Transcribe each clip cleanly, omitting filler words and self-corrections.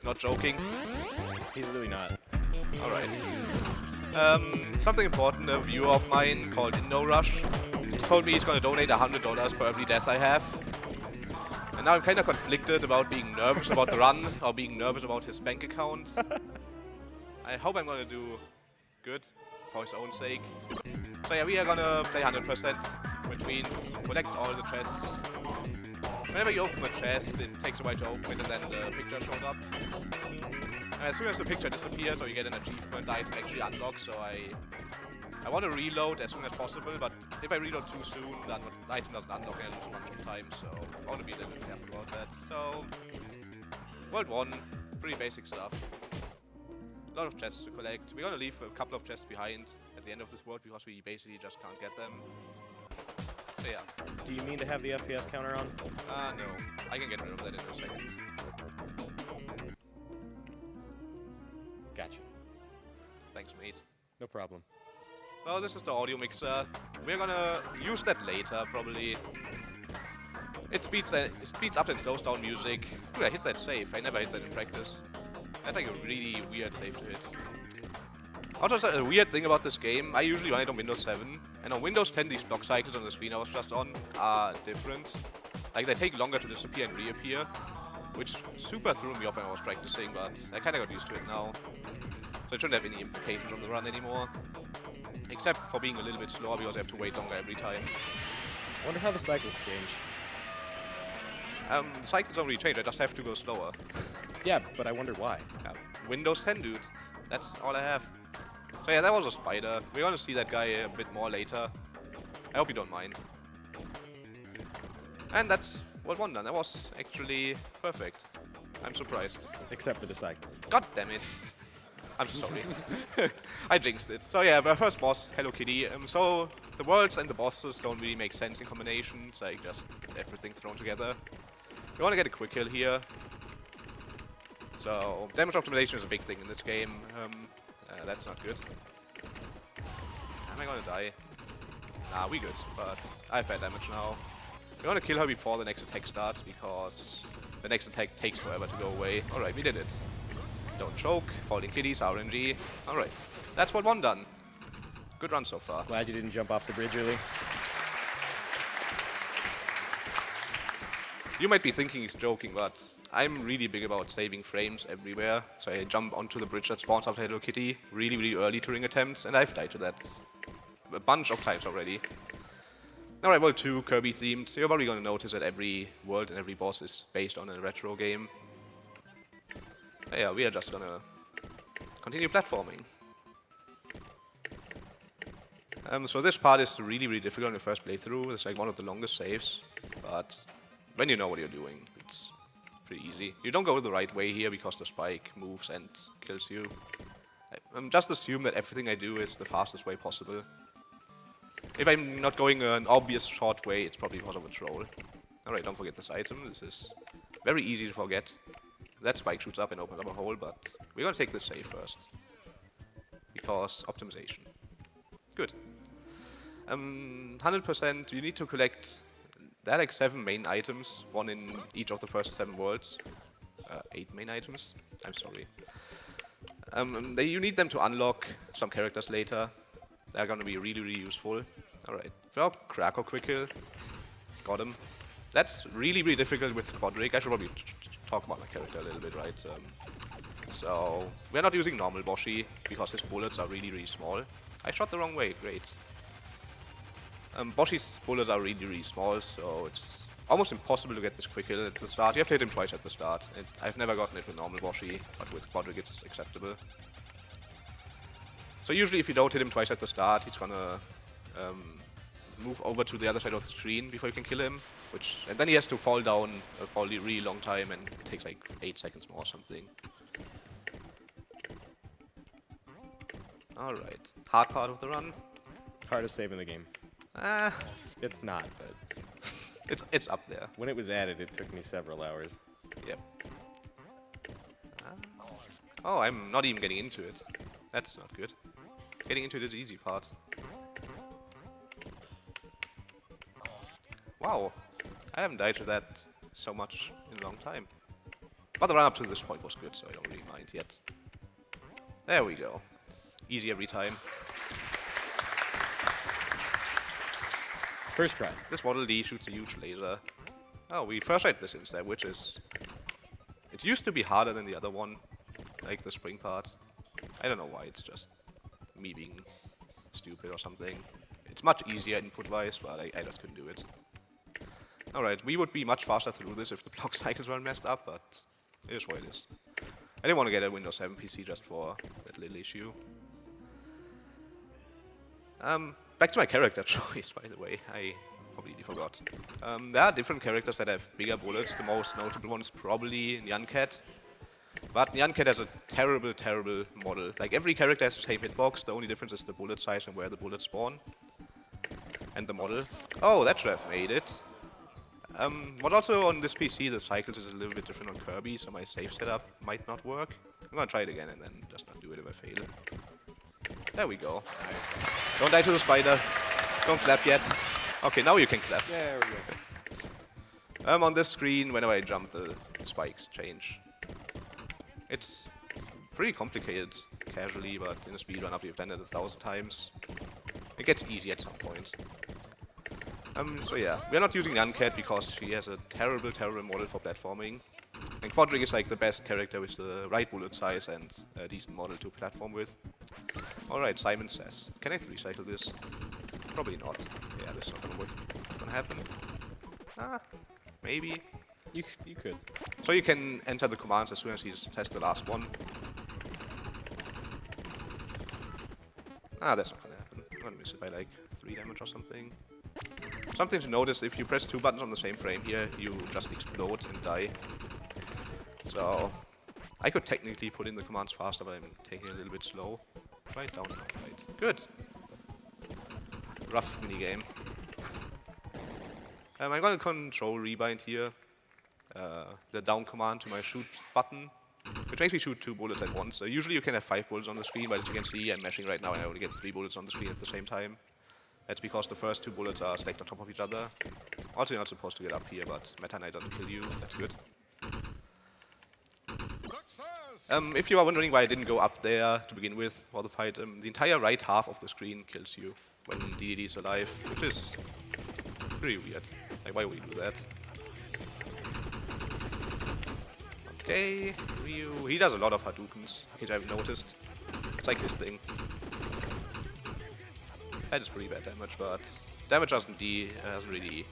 not joking. He's really not. Alright. Something important, a viewer of mine called InnoRush told me he's gonna donate $100 per every death I have. And now I'm kinda conflicted about being nervous about the run or being nervous about his bank account. I hope I'm gonna do good for his own sake. So yeah, we are gonna play 100%, which means collect all the chests. Whenever you open a chest, it takes a while to open it and then the picture shows up. As soon as the picture disappears or you get an achievement, the item actually unlocks, so I want to reload as soon as possible, but if I reload too soon, then the item doesn't unlock and I lose a bunch of time, so I want to be a little bit careful about that. So, World 1, pretty basic stuff. A lot of chests to collect. We're gonna leave a couple of chests behind at the end of this world because we basically just can't get them. So yeah. Do you mean to have the FPS counter on? No. I can get rid of that in a second. Gotcha. Thanks, mate. No problem. Well, this is the audio mixer. We're gonna use that later, probably. It speeds up and slows down music. Dude, I hit that save. I never hit that in practice. That's like a really weird save to hit. Also, a weird thing about this game, I usually run it on Windows 7, and on Windows 10 these block cycles on the screen I was just on are different. Like, they take longer to disappear and reappear, which super threw me off when I was practicing, but I kinda got used to it now. So it shouldn't have any implications on the run anymore. Except for being a little bit slower because I have to wait longer every time. I wonder how the cycles change. The cycles don't really change, I just have to go slower. Yeah, but I wonder why. Windows 10, dude. That's all I have. So yeah, that was a spider. We're gonna see that guy a bit more later. I hope you don't mind. And that's World 1 done. That was actually perfect. I'm surprised. Except for the cycles. God damn it. I'm sorry. I jinxed it. So yeah, the first boss, Hello Kitty. So the worlds and the bosses don't really make sense in combinations, like just everything thrown together. We want to get a quick kill here. So damage optimization is a big thing in this game. That's not good. Am I gonna die? Nah, we good, but I have bad damage now. We want to kill her before the next attack starts, because the next attack takes forever to go away. Alright, we did it. Don't choke, falling kitties, RNG. Alright, that's World 1 done. Good run so far. Glad you didn't jump off the bridge early. You might be thinking he's joking, but I'm really big about saving frames everywhere. So I jump onto the bridge that spawns after Hello Kitty really, really early during attempts, and I've died to that a bunch of times already. Alright, World 2, Kirby themed. So you're probably going to notice that every world and every boss is based on a retro game. Yeah, we are just gonna continue platforming. So this part is really, really difficult in the first playthrough. It's like one of the longest saves, but when you know what you're doing, it's pretty easy. You don't go the right way here because the spike moves and kills you. Just assume that everything I do is the fastest way possible. If I'm not going an obvious short way, it's probably because of a troll. Alright, don't forget this item. This is very easy to forget. That spike shoots up and opens up a hole, but we're gonna take this save first. Because optimization. Good. 100%, you need to collect, there are like 7 main items, 1 in each of the first 7 worlds. 8 main items, I'm sorry. You need them to unlock some characters later. They're gonna be really, really useful. Alright, so crack or quick kill. Got him. That's really, really difficult with Quadric. I should probably talk about my character a little bit, right? So, we're not using normal Boshy because his bullets are really, really small. I shot the wrong way, great. Boshy's bullets are really, really small, so it's almost impossible to get this quick kill at the start. You have to hit him twice at the start. I've never gotten it with normal Boshy, but with Quadric it's acceptable. So usually if you don't hit him twice at the start, he's gonna move over to the other side of the screen before you can kill him, and then he has to fall down for a really long time, and it takes like 8 seconds more or something. Alright, hard part of the run. Hardest save in the game. It's not, but it's up there. when it was added, it took me several hours. Yep. Oh, I'm not even getting into it. That's not good. Getting into it is the easy part. Wow, I haven't died to that so much in a long time. But the run up to this point was good, so I don't really mind yet. There we go. Easy every time. First try. This Waddle Dee shoots a huge laser. Oh, we first tried this instead, which is... It used to be harder than the other one, like the spring part. I don't know why, it's just me being stupid or something. It's much easier input-wise, but I just couldn't do it. Alright, we would be much faster through this if the block cycles weren't messed up, but it is what it is. I didn't want to get a Windows 7 PC just for that little issue. Back to my character choice, by the way. I completely forgot. There are different characters that have bigger bullets. The most notable one is probably Nyan-Cat. But Nyan-Cat has a terrible, terrible model. Like, every character has the same hitbox. The only difference is the bullet size and where the bullets spawn. And the model. Oh, that should have made it. But also on this PC, the cycles is a little bit different on Kirby, so my save setup might not work. I'm gonna try it again and then just not do it if I fail. There we go. Nice. Don't die to the spider. Don't clap yet. Okay, now you can clap. Yeah, there we go. On this screen, whenever I jump, the spikes change. It's pretty complicated casually, but in a speedrun after you've done it 1,000 times, it gets easy at some point. So yeah, we're not using Nyan-Cat because she has a terrible, terrible model for platforming. And Quadric is like the best character with the right bullet size and a decent model to platform with. Alright, Simon says. Can I recycle this? Probably not. Yeah, this is not gonna happen. Ah, maybe. You could. So you can enter the commands as soon as he tests the last one. Ah, that's not gonna happen. I'm gonna miss it by like 3 damage or something. Something to notice, if you press 2 buttons on the same frame here, you just explode and die. So, I could technically put in the commands faster, but I'm taking it a little bit slow. Right down, right. Good. Rough minigame. I'm gonna control rebind here. The down command to my shoot button, which makes me shoot 2 bullets at once. Usually you can have 5 bullets on the screen, but as you can see, I'm mashing right now and I only get 3 bullets on the screen at the same time. That's because the first 2 bullets are stacked on top of each other. Also, you're not supposed to get up here, but Meta Knight doesn't kill you. That's good. If you are wondering why I didn't go up there to begin with for the fight, the entire right half of the screen kills you when DDD is alive, which is pretty weird. Like, why would you do that? Okay, Ryu. He does a lot of Hadoukens, which I've noticed. It's like his thing. That is pretty bad damage, but damage hasn't really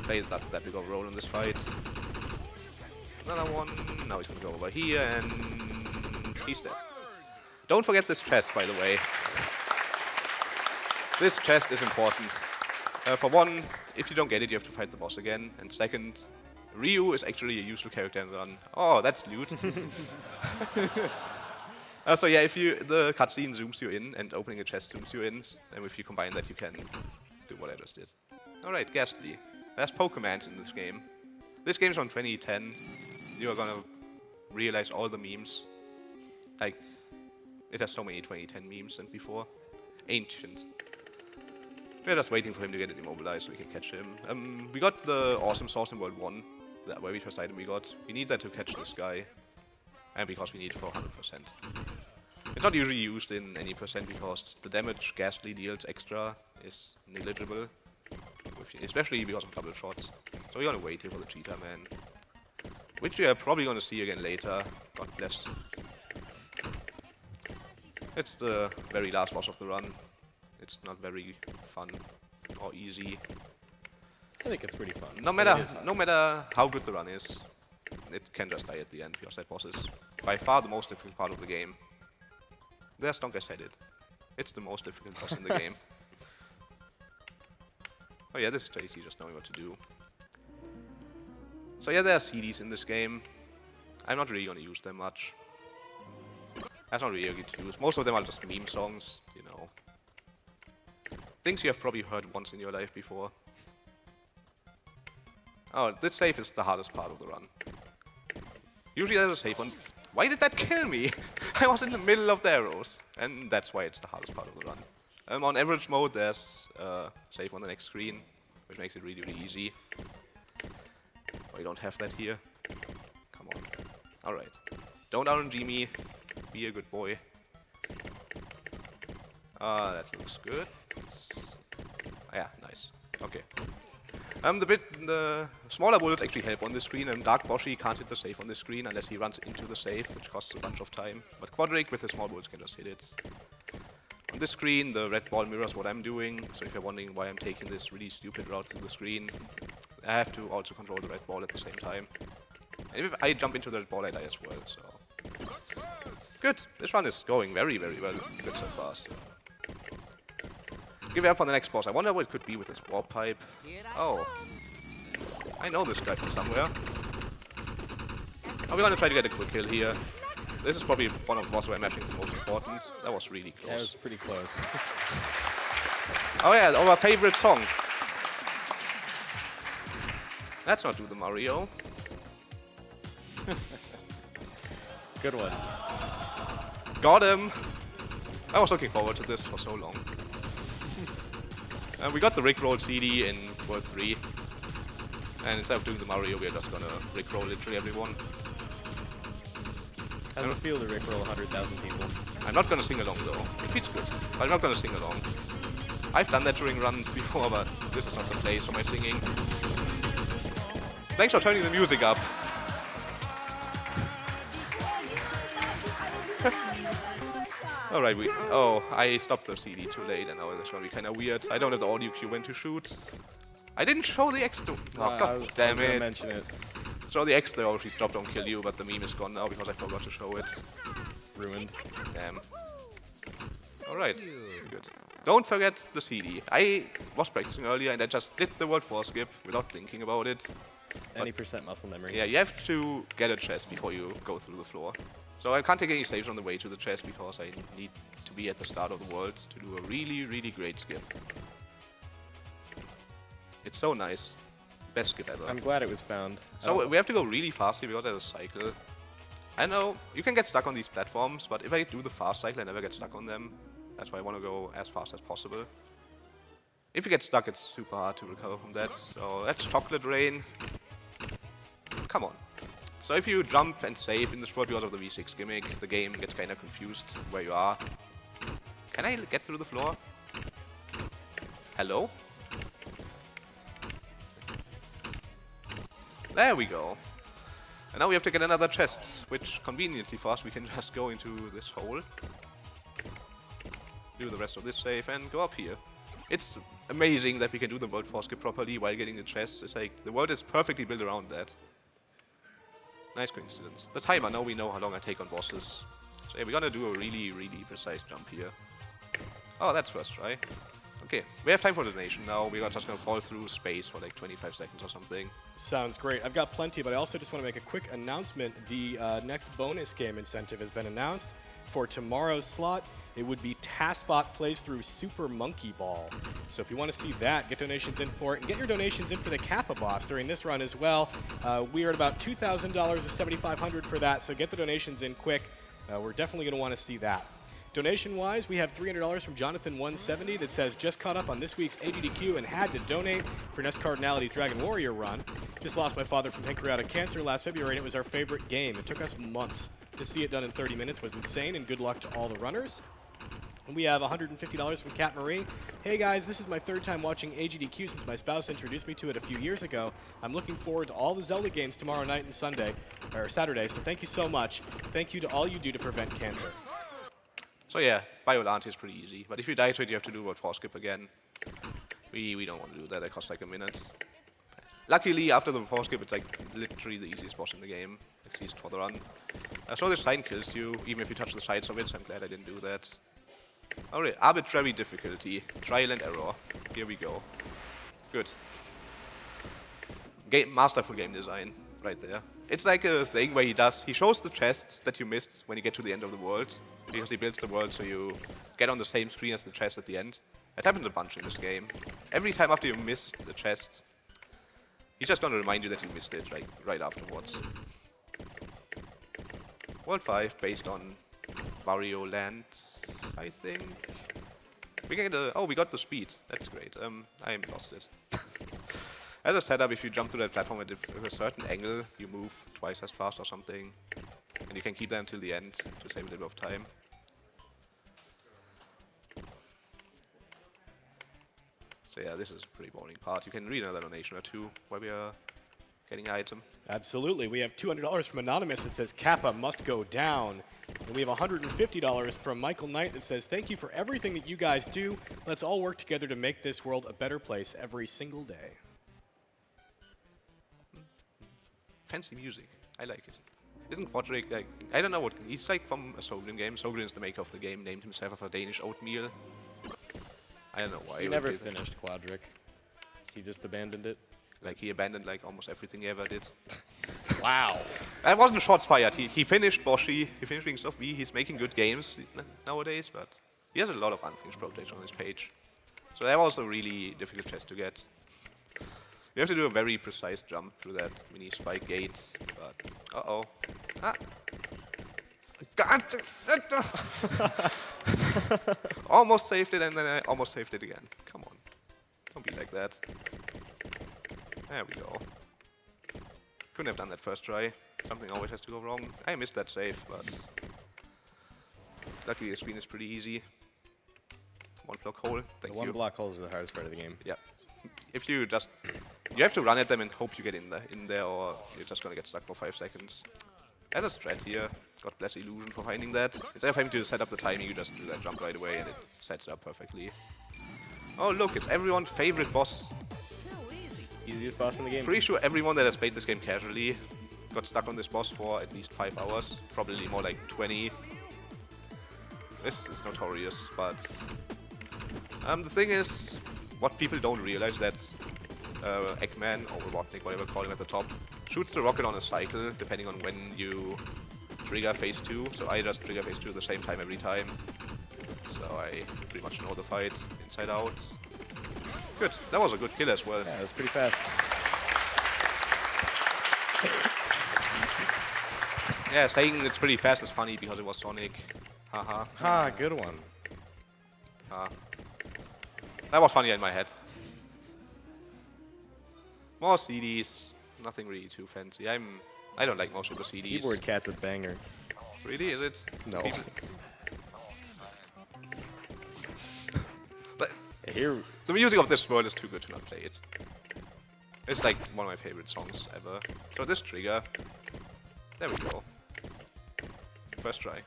played that big of a role in this fight. Another one. Now he's gonna go over here, and he's dead. Don't forget this chest, by the way. This chest is important. For one, if you don't get it, you have to fight the boss again. And second, Ryu is actually a useful character in the run. Oh, that's loot. So yeah, if the cutscene zooms you in and opening a chest zooms you in, and if you combine that, you can do what I just did. Alright, Ghastly. There's Pokemans in this game. This game's from 2010. You are gonna realize all the memes. Like, it has so many 2010 memes than before. Ancient. We're just waiting for him to get it immobilized so we can catch him. We got the awesome source in World 1, the very first item we got. We need that to catch this guy. And because we need it for 100%. It's not usually used in any percent because the damage Ghastly deals extra is negligible. Especially because of double shots. So we're gonna wait here for the Cheetah Man. Which we are probably gonna see again later. God bless. It's the very last boss of the run. It's not very fun or easy. I think it's pretty fun. No matter how good the run is, it can just die at the end because that boss is by far the most difficult part of the game. There's Stonk said it. It's the most difficult boss in the game. Oh yeah, this is JT just knowing what to do. So yeah, there are CDs in this game. I'm not really gonna use them much. That's not really good to use. Most of them are just meme songs, you know. Things you have probably heard once in your life before. Oh, this save is the hardest part of the run. Usually there's a safe one. Why did that kill me? I was in the middle of the arrows. And that's why it's the hardest part of the run. On average mode, there's a save on the next screen, which makes it really, really easy. We don't have that here. Come on. Alright. Don't RNG me. Be a good boy. That looks good. Yeah, nice. Okay. The smaller bullets actually help on this screen, and Dark Boshy can't hit the safe on this screen unless he runs into the safe, which costs a bunch of time. But Quadric with his small bullets can just hit it. On this screen, the red ball mirrors what I'm doing, so if you're wondering why I'm taking this really stupid route through the screen, I have to also control the red ball at the same time. And if I jump into the red ball, I die as well, so... Good! This run is going very, very well good so far, so... Give it up on the next boss. I wonder what it could be with this warp pipe. Oh. I know this guy from somewhere. Oh, we're gonna try to get a quick kill here. This is probably one of the bosses where mashing is the most important. That was really close. That was pretty close. Oh yeah, our favorite song. Let's not do the Mario. Good one. Got him! I was looking forward to this for so long. We got the Rickroll CD in World 3. And instead of doing the Mario, we're just gonna Rickroll literally everyone. How's it feel to Rickroll 100,000 people? I'm not gonna sing along though. It feels good. But I'm not gonna sing along. I've done that during runs before, but this is not the place for my singing. Thanks for turning the music up. Alright, oh, I stopped the CD too late, and now that's gonna be kinda weird. I don't have the audio cue when to shoot. I didn't show the X to... Oh, god damn it. Mention it. Show the X though, if drop don't kill you, but the meme is gone now because I forgot to show it. Ruined. Damn. Alright, good. Don't forget the CD. I was practicing earlier and I just did the World 4 skip without thinking about it. Any percent muscle memory. Yeah, you have to get a chest before you go through the floor. So I can't take any saves on the way to the chest because I need to be at the start of the world to do a really, really great skip. It's so nice. Best skip ever. I'm glad it was found. So we have to go really fast here because there's a cycle. I know, you can get stuck on these platforms, but if I do the fast cycle, I never get stuck on them. That's why I want to go as fast as possible. If you get stuck, it's super hard to recover from that. So that's Chocolate Rain. Come on. So if you jump and save in this world because of the V6 gimmick, the game gets kind of confused where you are. Can I get through the floor? Hello? There we go. And now we have to get another chest, which conveniently for us we can just go into this hole. Do the rest of this save and go up here. It's amazing that we can do the World 4 skip properly while getting the chest. It's like, the world is perfectly built around that. Nice coincidence. The timer, now we know how long I take on bosses. So yeah, we're gonna do a really, really precise jump here. Oh, that's first try. Okay, we have time for donation now. We're just gonna fall through space for like 25 seconds or something. Sounds great. I've got plenty, but I also just want to make a quick announcement. The next bonus game incentive has been announced for tomorrow's slot. It would be TASBot plays through Super Monkey Ball. So if you want to see that, get donations in for it, and get your donations in for the Kappa boss during this run as well. We are at about $2,000 or $7,500 for that, so get the donations in quick. We're definitely going to want to see that. Donation-wise, we have $300 from Jonathan170 that says, just caught up on this week's AGDQ and had to donate for Nest Cardinality's Dragon Warrior run. Just lost my father from pancreatic cancer last February, and it was our favorite game. It took us months. To see it done in 30 minutes was insane, and good luck to all the runners. And we have $150 from Kat Marie. Hey guys, this is my third time watching AGDQ since my spouse introduced me to it a few years ago. I'm looking forward to all the Zelda games tomorrow night and Saturday, so thank you so much. Thank you to all you do to prevent cancer. So yeah, Biolant is pretty easy, but if you die to it, you have to do World 4 skip again. We don't want to do that, that costs like a minute. Luckily, after the 4 skip, it's like literally the easiest boss in the game, at least for the run. So this sign kills you, even if you touch the sides of it, so I'm glad I didn't do that. Alright, arbitrary difficulty, trial and error. Here we go. Good. Masterful game design, right there. It's like a thing where he shows the chest that you missed when you get to the end of the world, because he builds the world so you get on the same screen as the chest at the end. That happens a bunch in this game. Every time after you miss the chest, he's just gonna remind you that you missed it, like, right afterwards. World 5, based on Wario Land, I think. We can get oh, we got the speed. That's great. I lost it. As a setup, if you jump to that platform at a certain angle, you move twice as fast or something. And you can keep that until the end to save a little bit of time. So yeah, this is a pretty boring part. You can read another donation or two while we are getting an item. Absolutely. We have $200 from Anonymous that says Kappa must go down. And we have $150 from Michael Knight that says, thank you for everything that you guys do. Let's all work together to make this world a better place every single day. Fancy music. I like it. Isn't Quadric like, I don't know what, he's like from a Sogren game. Sogren is the maker of the game, named himself after Danish oatmeal. I don't know why. He never finished Quadric. He just abandoned it. Like, he abandoned like almost everything he ever did. Wow. I wasn't shots fired. He finished Boshy, he finished Wings of V. He's making good games nowadays, but he has a lot of unfinished projects on his page. So that was a really difficult chest to get. You have to do a very precise jump through that mini spike gate, but uh-oh. Ah. Almost saved it, and then I almost saved it again. Come on. Don't be like that. There we go. Couldn't have done that first try. Something always has to go wrong. I missed that save, but luckily the screen is pretty easy. One block hole. Thank you. The one block holes are the hardest part of the game. Yeah. If you just, you have to run at them and hope you get in there, or you're just gonna get stuck for 5 seconds. There's a strat here. God bless Illusion for finding that. Instead of having to set up the timing, you just do that jump right away and it sets it up perfectly. Oh look, it's everyone's favorite boss. Easiest boss in the game. Pretty sure everyone that has played this game casually got stuck on this boss for at least 5 hours. Probably more like 20. This is notorious, but the thing is, what people don't realize that Eggman, or Robotnik, whatever you call him at the top, shoots the rocket on a cycle depending on when you trigger phase 2. So I just trigger phase 2 at the same time every time. So I pretty much know the fight inside out. Good. That was a good kill as well. Yeah, it was pretty fast. Yeah, saying it's pretty fast is funny because it was Sonic. Haha. Ah, good one. That was funny in my head. More CDs. Nothing really too fancy. I don't like most of the CDs. Keyboard Cat's a banger. Really? Is it? No. People- But Here, the music of this world is too good to not play it. It's like one of my favorite songs ever. So this trigger. There we go. First try.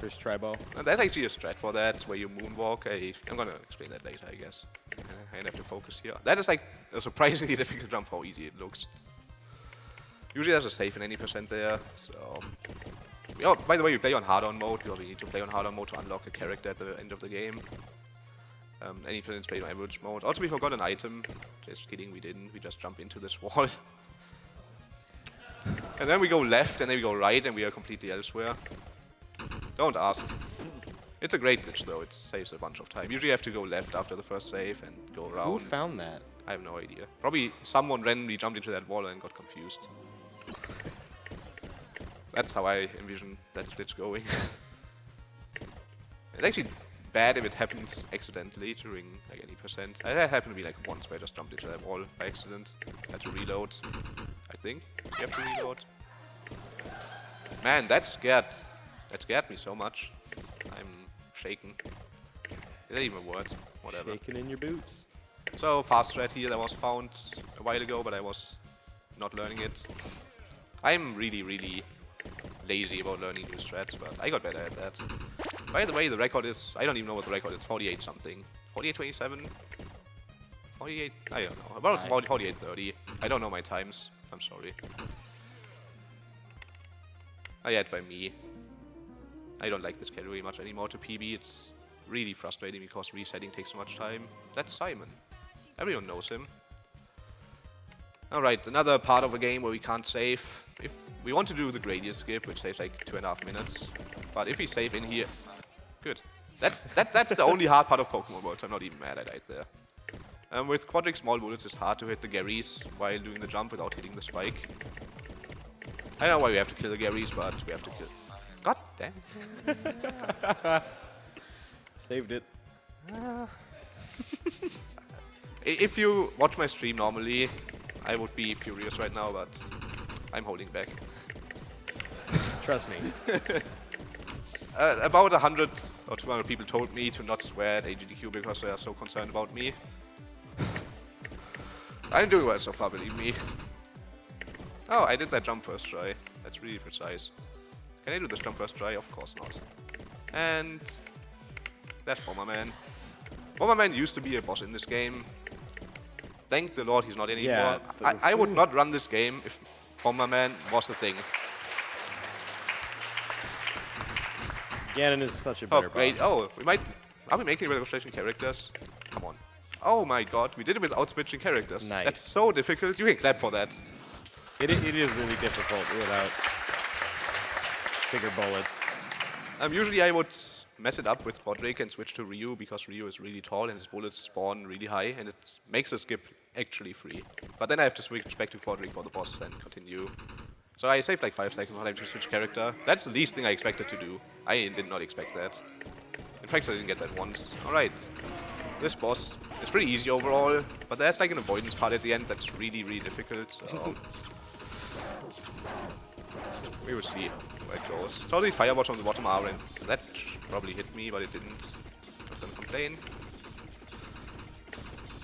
first try ball. And there's actually a strat for that, where you moonwalk. I'm gonna explain that later, I guess. I have to focus here. That is like a surprisingly difficult jump for how easy it looks. Usually there's a safe in any percent there, so... Oh, by the way, you play on hard-on mode, because you need to play on hard-on mode to unlock a character at the end of the game. Any percent played on average mode. Also, we forgot an item. Just kidding, we didn't. We just jump into this wall. And then we go left, and then we go right, and we are completely elsewhere. Don't ask. It's a great glitch, though. It saves a bunch of time. Usually you have to go left after the first save and go around. Who found that? I have no idea. Probably someone randomly jumped into that wall and got confused. That's how I envision that glitch going. It's actually bad if it happens accidentally during like any percent. That happened to me like once where I just jumped into that wall by accident. Had to reload, I think. You have to reload. Man, that scared me so much. I'm shaking. Is that even a word? Whatever. Shaking in your boots. So, fast strat here that was found a while ago, but I was not learning it. I'm really, really lazy about learning new strats, but I got better at that. By the way, the record is, I don't even know what the record is, 48 something. 48.27? 48, I don't know. About 48.30. I don't know my times. I'm sorry. I had by me. I don't like this category much anymore to PB. It's really frustrating because resetting takes so much time. That's Simon. Everyone knows him. Alright, another part of a game where we can't save. If we want to do the gradient skip, which saves like 2.5 minutes. But if we save in here... Good. That's the only hard part of Pokemon World, so I'm not even mad I died there. With Quadric Small Bullets, it's hard to hit the Garys while doing the jump without hitting the spike. I don't know why we have to kill the Garys, but we have to kill... God damn. Saved it. If you watch my stream normally, I would be furious right now, but I'm holding back. Trust me. About 100 or 200 people told me to not swear at AGDQ because they are so concerned about me. I'm doing well so far, believe me. Oh, I did that jump first try. That's really precise. Can I do this jump first try? Of course not. And that's Bomberman. Bomberman used to be a boss in this game. Thank the Lord he's not anymore. Yeah, I would not run this game if Bomberman was a thing. Ganon is such a Oh, better great. boss. Oh, are we making registration characters? Come on. Oh my god, we did it without switching characters. Nice. That's so difficult. You can clap for that. It is really difficult without bigger bullets. Usually I would mess it up with Quadric and switch to Ryu because Ryu is really tall and his bullets spawn really high and it makes the skip actually free. But then I have to switch back to Quadric for the boss and continue. So I saved like 5 seconds while I have to switch character. That's the least thing I expected to do. I did not expect that. In fact, I didn't get that once. Alright. This boss is pretty easy overall, but there's like an avoidance part at the end that's really, really difficult, so... we will see where it goes. So these fireballs on the bottom are, and that probably hit me, but it didn't. Not gonna complain.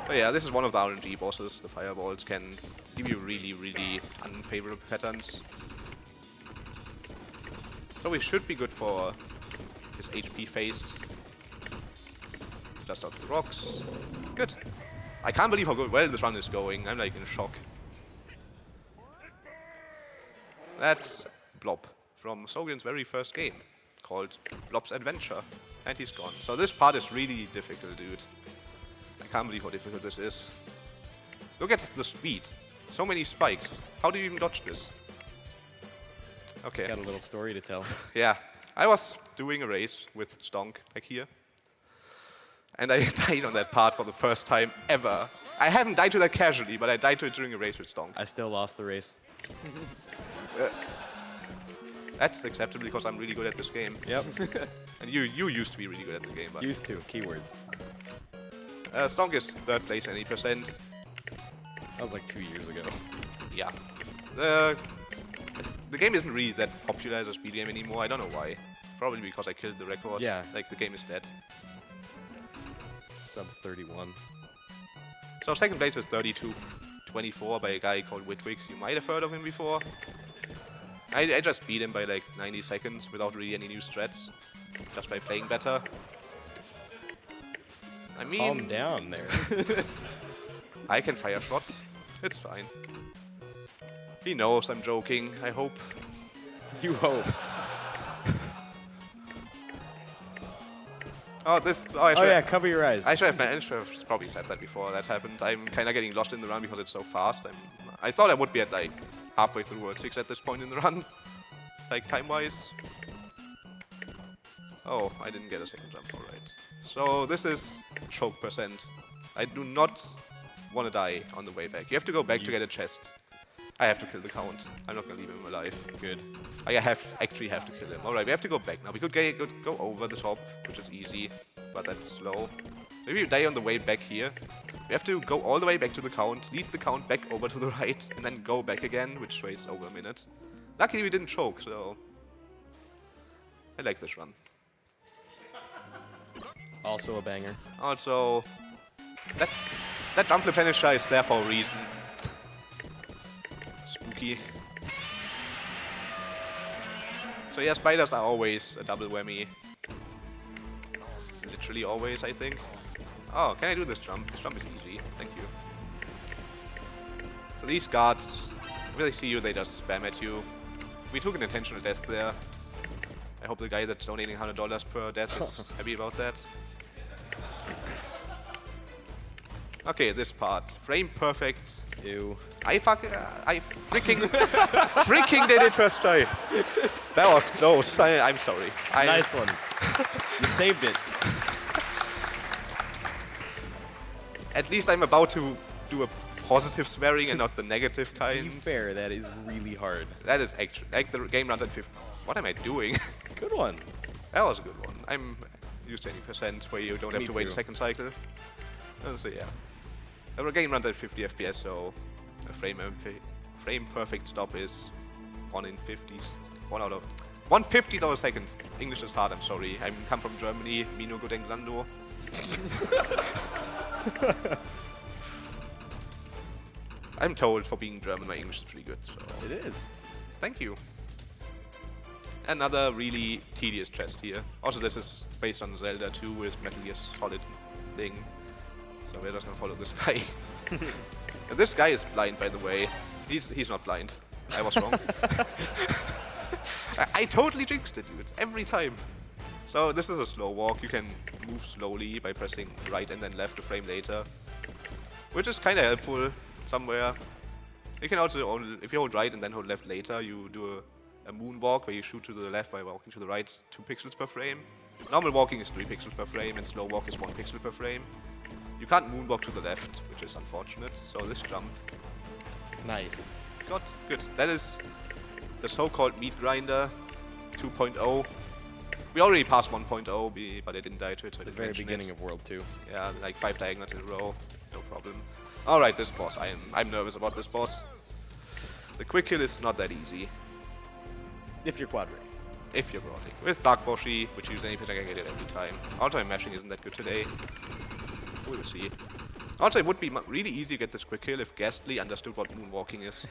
But yeah, this is one of the RNG bosses. The fireballs can give you really, really unfavorable patterns. So we should be good for his HP phase. Just out the rocks. Good. I can't believe how well this run is going. I'm like in shock. That's Blob from Sogan's very first game, called Blob's Adventure. And he's gone. So this part is really difficult, dude. I can't believe how difficult this is. Look at the speed. So many spikes. How do you even dodge this? Okay. Got a little story to tell. Yeah. I was doing a race with Stonk back here. And I died on that part for the first time ever. I haven't died to that casually, but I died to it during a race with Stonk. I still lost the race. That's acceptable because I'm really good at this game. Yep. And you used to be really good at the game. But Used to. Keywords. Stonk is 3rd place, 80%. That was like 2 years ago. Yeah. The game isn't really that popular as a speed game anymore. I don't know why. Probably because I killed the record. Yeah. Like, the game is dead. Sub 31. So 2nd place is 32-24 by a guy called Whitwix. You might have heard of him before. I just beat him by like 90 seconds without really any new strats. Just by playing better. I mean... Calm down there. I can fire shots. It's fine. He knows I'm joking, I hope. You hope. Oh, this... Oh yeah, cover your eyes. I should have probably said that before that happened. I'm kind of getting lost in the run because it's so fast. I thought I would be at like halfway through World 6 at this point in the run. Like time-wise. Oh, I didn't get a second jump, alright. So this is choke percent. I do not want to die on the way back. You have to go back to get a chest. I have to kill the Count. I'm not going to leave him alive. Good. I actually have to kill him. Alright, we have to go back now. We could go over the top, which is easy, but that's slow. Maybe we die on the way back here. We have to go all the way back to the Count, lead the Count back over to the right, and then go back again, which wastes over a minute. Luckily we didn't choke, so... I like this run. Also a banger. Also... That jump replenisher is there for a reason. Spooky. So yeah, spiders are always a double whammy. Literally always, I think. Oh, can I do this jump? This jump is easy. Thank you. So these guards, when they see you, they just spam at you. We took an intentional death there. I hope the guy that's donating $100 per death is happy about that. Okay, this part. Frame perfect. Ew. I freaking did it first try. That was close. I'm sorry. Nice one. You saved it. At least I'm about to do a positive swearing and not the negative kind. To be fair, that is really hard. That is actually, like the game runs at 50. What am I doing? Good one. That was a good one. I'm used to 80% where you don't have Me to wait a too. second cycle. So yeah. The game runs at 50 FPS, so a frame perfect stop is 1 in 50s. 1 out of 1/50th of a second. English is hard, I'm sorry. I come from Germany, Mino Godenglando. I'm told for being German, my English is pretty good, so. It is. Thank you. Another really tedious chest here. Also, this is based on Zelda 2 with Metal Gear Solid thing. So we're just gonna follow this guy. And this guy is blind, by the way. He's not blind. I was wrong. I totally jinxed it, dude. Every time. So this is a slow walk. You can move slowly by pressing right and then left a frame later. Which is kind of helpful somewhere. You can also, if you hold right and then hold left later, you do a moonwalk where you shoot to the left by walking to the right 2 pixels per frame. Normal walking is 3 pixels per frame and slow walk is 1 pixel per frame. You can't moonwalk to the left, which is unfortunate. So this jump. Nice. Good. That is the so-called meat grinder 2.0. We already passed 1.0, but I didn't die to it, so I The didn't very mention beginning it. of World 2. Yeah, like 5 diagonals in a row, no problem. Alright, this boss, I'm nervous about this boss. The quick kill is not that easy. If you're Quadric. If you're Groddick. With Dark Boshy, which use any attack, I get it every time. Also, my mashing isn't that good today. We will see. Also, it would be really easy to get this quick kill if Ghastly understood what moonwalking is.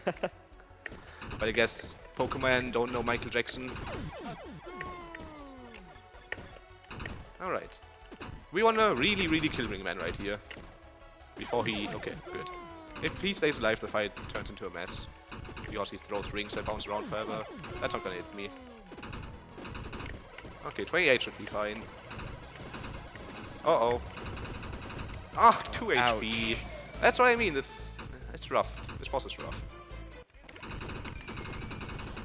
But I guess Pokemon don't know Michael Jackson. Alright. We want to really kill Ringman right here. Before he... Okay, good. If he stays alive, the fight turns into a mess. Because he throws rings that bounce around forever. That's not gonna hit me. Okay, 28 should be fine. Uh-oh. Ah, 2 HP. That's what I mean, it's rough. This boss is rough.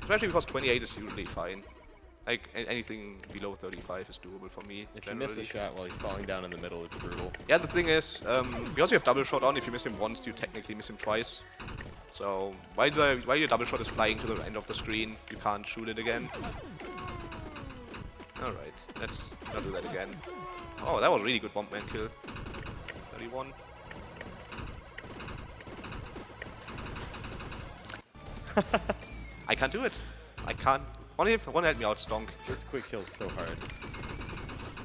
Especially because 28 is usually fine. Like, anything below 35 is doable for me. If you miss a shot while he's falling down in the middle, it's brutal. Yeah, the thing is, because you have double shot on, if you miss him once, you technically miss him twice. So, while your double shot is flying to the end of the screen, you can't shoot it again. Alright, let's not do that again. Oh, that was a really good Bombman kill. 31. I can't do it. I can't. One help me out, Stonk. This quick kill's so hard.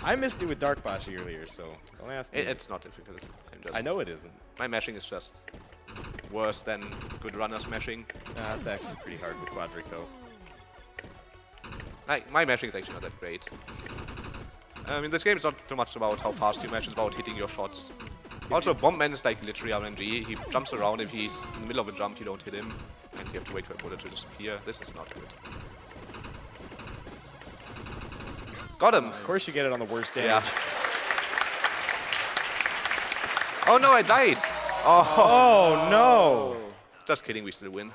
I missed it with Dark Boshy earlier, so don't ask me. It's not difficult. I know it isn't. My mashing is just worse than good runner smashing. That's actually pretty hard with Quadric, though. My mashing is actually not that great. I mean, this game is not so much about how fast you mash, it's about hitting your shots. Also, Bombman is like literally RNG. He jumps around. If he's in the middle of a jump, you don't hit him. And you have to wait for a bullet to disappear. This is not good. Got him! Of course you get it on the worst day. Yeah. Oh no, I died! Oh no! Just kidding, we still win.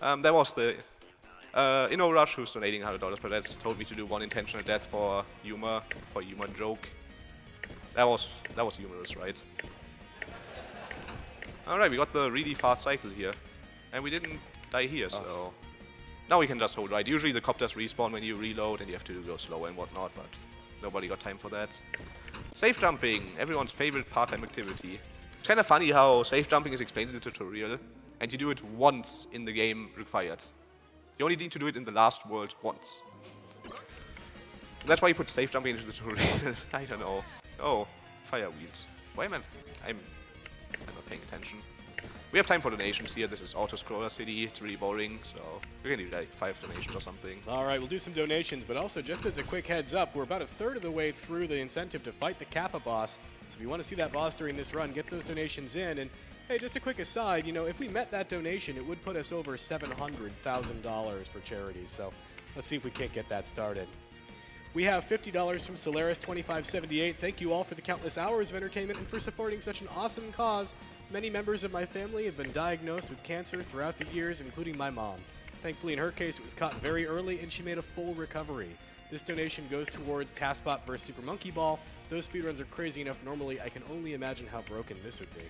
That was the Inno Rush who's donating $100 per death told me to do 1 intentional death for humor joke. That was humorous, right? Alright, we got the really fast cycle here. And we didn't die here, so... Now we can just hold right. Usually the copters respawn when you reload and you have to go slower and whatnot, but nobody got time for that. Safe jumping, everyone's favorite part-time activity. It's kind of funny how safe jumping is explained in the tutorial, and you do it once in the game required. You only need to do it in the last world once. And that's why you put safe jumping into the tutorial. I don't know. Oh, fire wheels. Why am I'm not paying attention. We have time for donations here. This is Auto-Scroller City. It's really boring, so we can do like 5 donations or something. All right, we'll do some donations, but also just as a quick heads up, we're about a third of the way through the incentive to fight the Kappa boss. So if you want to see that boss during this run, get those donations in. And hey, just a quick aside, you know, if we met that donation, it would put us over $700,000 for charities. So let's see if we can't get that started. We have $50 from Solaris2578. Thank you all for the countless hours of entertainment and for supporting such an awesome cause. Many members of my family have been diagnosed with cancer throughout the years, including my mom. Thankfully, in her case, it was caught very early and she made a full recovery. This donation goes towards TASBot vs. Super Monkey Ball. Those speedruns are crazy enough normally. I can only imagine how broken this would be.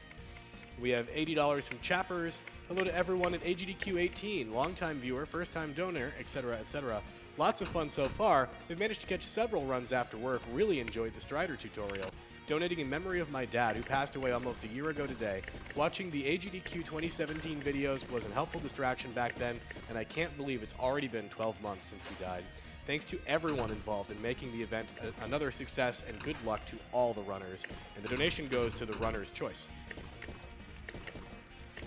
We have $80 from Chappers. Hello to everyone at AGDQ18, longtime viewer, first-time donor, etc., etc. Lots of fun so far. They've managed to catch several runs after work. Really enjoyed the Strider tutorial. donating in memory of my dad, who passed away almost a year ago today. Watching the AGDQ 2017 videos was a helpful distraction back then, and I can't believe it's already been 12 months since he died. Thanks to everyone involved in making the event another success, and good luck to all the runners. And the donation goes to the runner's choice.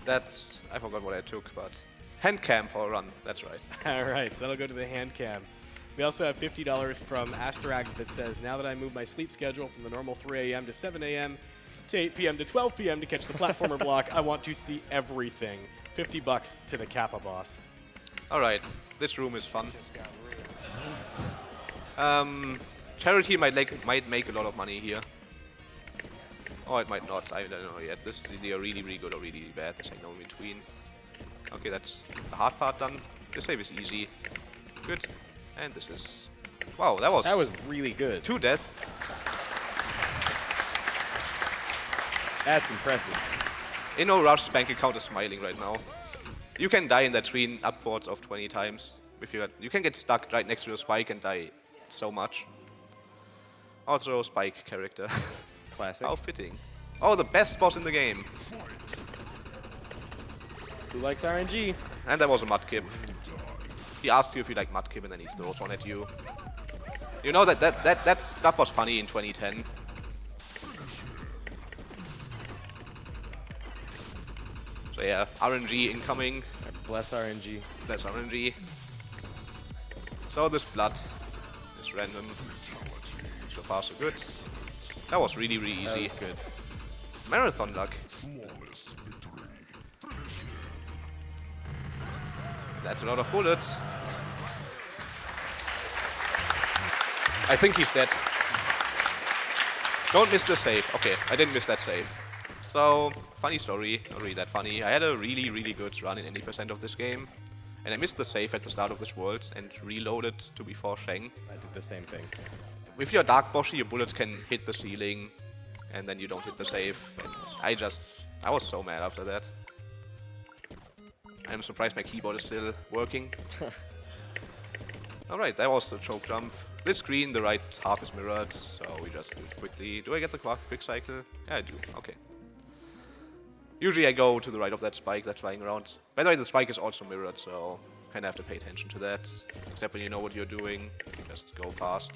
That's... I forgot what I took, but... Hand cam for a run, that's right. All right, so that'll go to the hand cam. We also have $50 from Asteract that says, now that I move my sleep schedule from the normal 3 a.m. to 7 a.m. to 8 p.m. to 12 p.m. to catch the platformer block, I want to see everything. $50 to the Kappa boss. All right, this room is fun. Charity might make a lot of money here. Or it might not, I don't know yet. This is either really, really good or really, really bad. There's like no in between. Okay, that's the hard part done. This save is easy. Good. And this is... Wow, that was really good. 2 deaths. That's impressive. In No Rush's bank account is smiling right now. You can die in that screen upwards of 20 times. If you can get stuck right next to a spike and die so much. Also, spike character. Classic. How fitting. Oh, the best boss in the game. Who likes RNG? And that was a mudkip. He asked you if you like mudkip and then he throws one at you. You know that stuff was funny in 2010. So yeah, RNG incoming. Bless RNG. That's RNG. So this blood is random. So far so good. That was really, really easy. That was good. Marathon luck. That's a lot of bullets. I think he's dead. Don't miss the save. Okay, I didn't miss that save. So, funny story, not really that funny. I had a really, really good run in 80% of this game. And I missed the save at the start of this world and reloaded to before Sheng. I did the same thing. With your Dark Boshy, your bullets can hit the ceiling and then you don't hit the save. And I was so mad after that. I'm surprised my keyboard is still working. Alright, that was the choke jump. This screen, the right half is mirrored, so we just do it quickly. Do I get the quick cycle? Yeah, I do. Okay. Usually I go to the right of that spike that's flying around. By the way, the spike is also mirrored, so kind of have to pay attention to that. Except when you know what you're doing, you just go fast.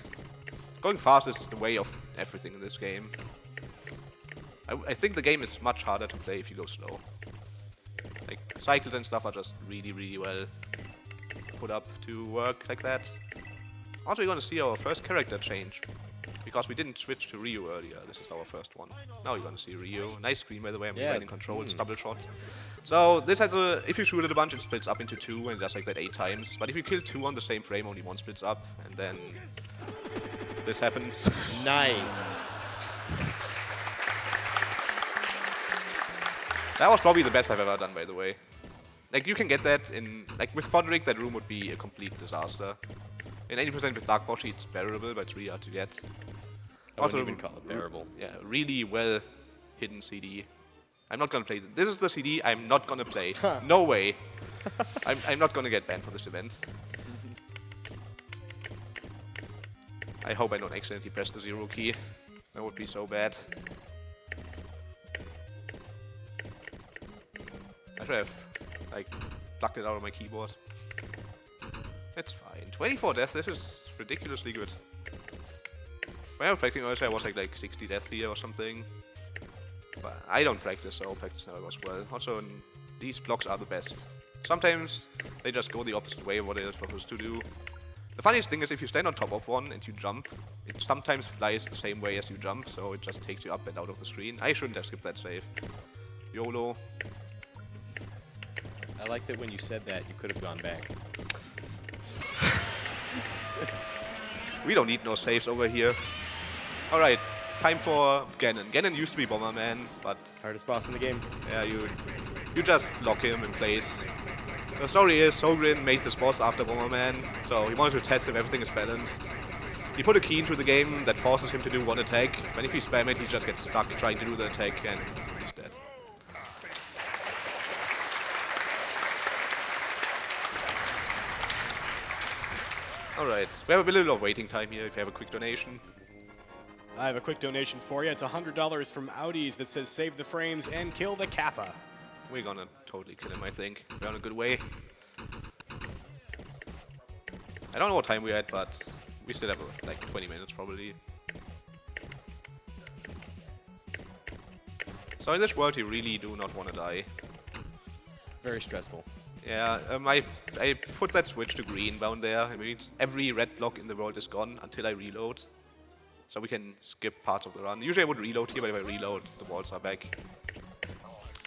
Going fast is the way of everything in this game. I think the game is much harder to play if you go slow. Like, cycles and stuff are just really, really well put up to work like that. Also, we're going to see our first character change. Because we didn't switch to Ryu earlier. This is our first one. Now you're going to see Ryu. Nice screen, by the way. I'm in control. It's double shot. So this has a... If you shoot it a bunch, it splits up into 2, and it does like that 8 times. But if you kill 2 on the same frame, only 1 splits up. And then... this happens. Nice. That was probably the best I've ever done, by the way. Like, you can get that in... Like, with Fodrick, that room would be a complete disaster. In 80% with Dark Boshy, it's bearable, but it's really hard to get. I wouldn't even call it bearable. Yeah, really well hidden CD. I'm not gonna play this is the CD I'm not gonna play. No way. I'm not gonna get banned for this event. I hope I don't accidentally press the 0 key. That would be so bad. I should have, like, plucked it out of my keyboard. It's fine. 24 deaths, this is ridiculously good. When I was practicing, I was like 60 deaths here or something. But I don't practice, so practice never goes well. Also, these blocks are the best. Sometimes they just go the opposite way of what they're supposed to do. The funniest thing is if you stand on top of one and you jump, it sometimes flies the same way as you jump, so it just takes you up and out of the screen. I shouldn't have skipped that save. YOLO. I like that when you said that, you could have gone back. We don't need no saves over here. Alright, time for Ganon. Ganon used to be Bomberman, but... Hardest boss in the game. Yeah, you just lock him in place. The story is, Sogrin made this boss after Bomberman, so he wanted to test if everything is balanced. He put a key into the game that forces him to do one attack, but if he spam it, he just gets stuck trying to do the attack and he's dead. Alright, we have a little of waiting time here if you have a quick donation. I have a quick donation for you. It's $100 from Audis that says save the frames and kill the Kappa. We're gonna totally kill him, I think. We're on a good way. I don't know what time we're at, but we still have like 20 minutes probably. So in this world, you really do not want to die. Very stressful. Yeah, I put that switch to green down there. It means every red block in the world is gone until I reload. So we can skip parts of the run. Usually I would reload here, but if I reload, the walls are back.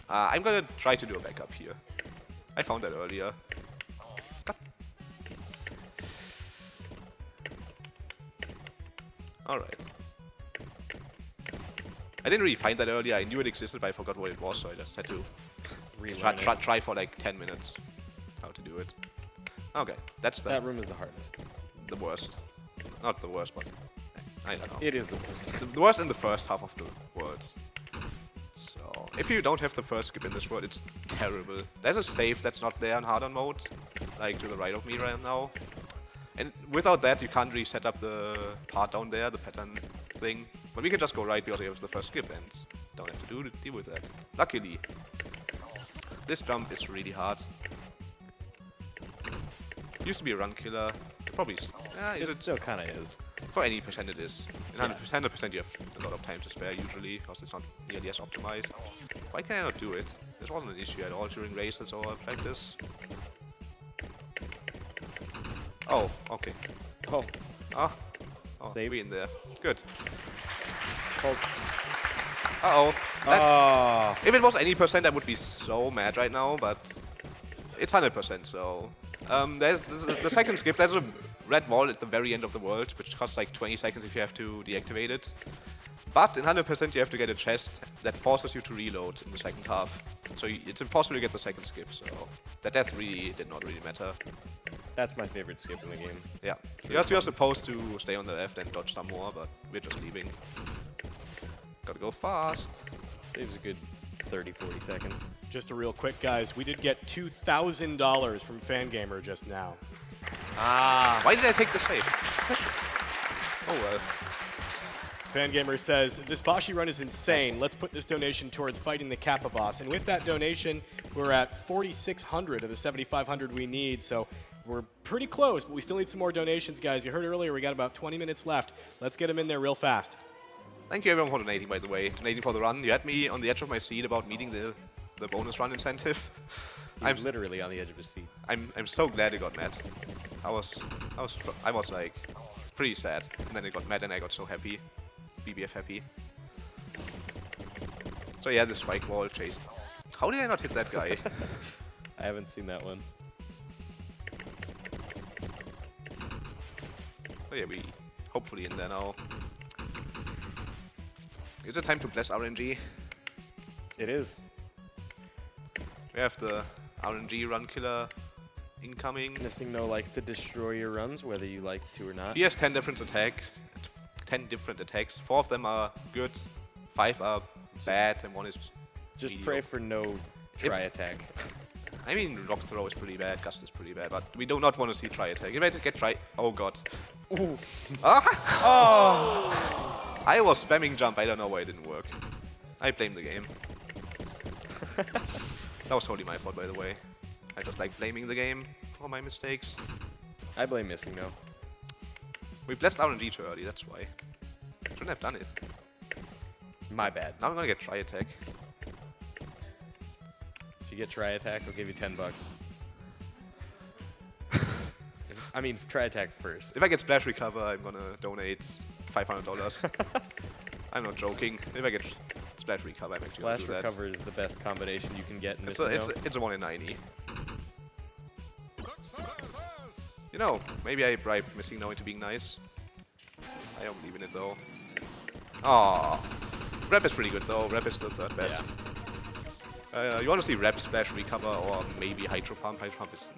I'm gonna try to do a backup here. I found that earlier. God. Alright. I didn't really find that earlier. I knew it existed, but I forgot what it was, so I just had to try for like 10 minutes how to do it. Okay, that room is the hardest. The worst. Not the worst, but I don't know. It is the worst. The worst in the first half of the world. So, if you don't have the first skip in this world, it's terrible. There's a save that's not there in hard-on mode, like to the right of me right now. And without that, you can't really set up the part down there, the pattern thing. But we can just go right because we have the first skip and don't have to deal with that. Luckily. This jump is really hard. Used to be a run killer. Probably. It still kind of is. For any percent it is. In 100% you have a lot of time to spare usually, because it's not nearly as optimized. Why can I not do it? This wasn't an issue at all during races or practice. Oh, okay. Oh. Ah. Oh, Save. we in there. Good. Oh. Uh-oh. If it was any percent, I would be so mad right now, but it's 100%, so... there's the second skip, there's a red wall at the very end of the world, which costs like 20 seconds if you have to deactivate it. But in 100% you have to get a chest that forces you to reload in the second half. So it's impossible to get the second skip, so that death really did not really matter. That's my favorite skip in the game. Yeah. You're supposed to stay on the left and dodge some more, but we're just leaving. Gotta go fast. Saves a good 30, 40 seconds. Just a real quick, guys. We did get $2,000 from Fangamer just now. Why did I take the save? Oh well. Fangamer says, this Boshy run is insane. Let's put this donation towards fighting the Kappa boss. And with that donation, we're at 4,600 of the 7,500 we need. So we're pretty close, but we still need some more donations, guys. You heard earlier, we got about 20 minutes left. Let's get them in there real fast. Thank you everyone for donating, by the way. Donating for the run. You had me on the edge of my seat about meeting the bonus run incentive. I'm literally on the edge of his seat. I'm so glad it got met. I was like pretty sad, and then it got met, and I got so happy. BBF happy. So yeah, the spike wall chase. How did I not hit that guy? I haven't seen that one. So yeah, we hopefully in there now. Is it time to bless RNG? It is. We have the RNG run killer incoming. Missing No likes to destroy your runs, whether you like to or not. He has 10 different attacks. 10 different attacks. 4 of them are good, 5 are bad, and 1 is Just mediocre. pray for no tri-attack. I mean, rock throw is pretty bad, gust is pretty bad, but we do not want to see tri-attack. If I get try... Oh god. Ooh. Oh! I was spamming jump, I don't know why it didn't work. I blame the game. That was totally my fault, by the way. I just like blaming the game for my mistakes. I blame Missing No. We blessed RNG too early, that's why. Shouldn't have done it. My bad. Now I'm gonna get tri-attack. If you get tri-attack, I'll give you $10. I mean, tri-attack first. If I get splash recover, I'm gonna donate $500. I'm not joking. If I get splash recover, I'm actually Splash gonna do that. recover is the best combination you can get in It's Missing No. a 1 in 90. You know, maybe I bribed Missing No into being nice. I don't believe in it though. Aww. Rep is pretty good though. Rep is the third best. Yeah. You want to see Rep, Splash, Recover, or maybe Hydro Pump. Hydro Pump is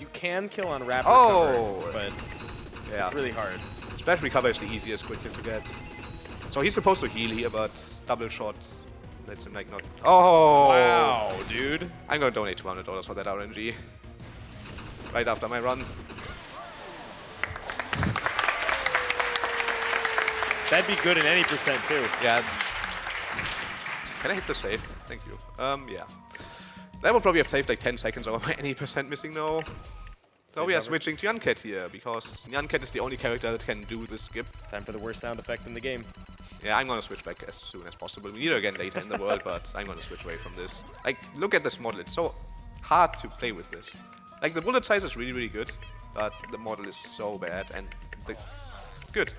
You can kill on Rapid Oh! Recover, but yeah. it's really hard. Splash Recover is the easiest quick hit to get. So he's supposed to heal here, but double shot lets him like not. Oh! Wow, dude. I'm gonna donate $200 for that RNG. Right after my run. That'd be good in any percent too. Yeah. Can I hit the save? Thank you. Yeah. That would probably have saved like 10 seconds or any percent missing now. So we are switching to Nyanket here, because Nyanket is the only character that can do this skip. Time for the worst sound effect in the game. Yeah, I'm gonna switch back as soon as possible. We need to again later in the world, but I'm gonna switch away from this. Like, look at this model. It's so hard to play with this. Like, the bullet size is really, really good, but the model is so bad. And good.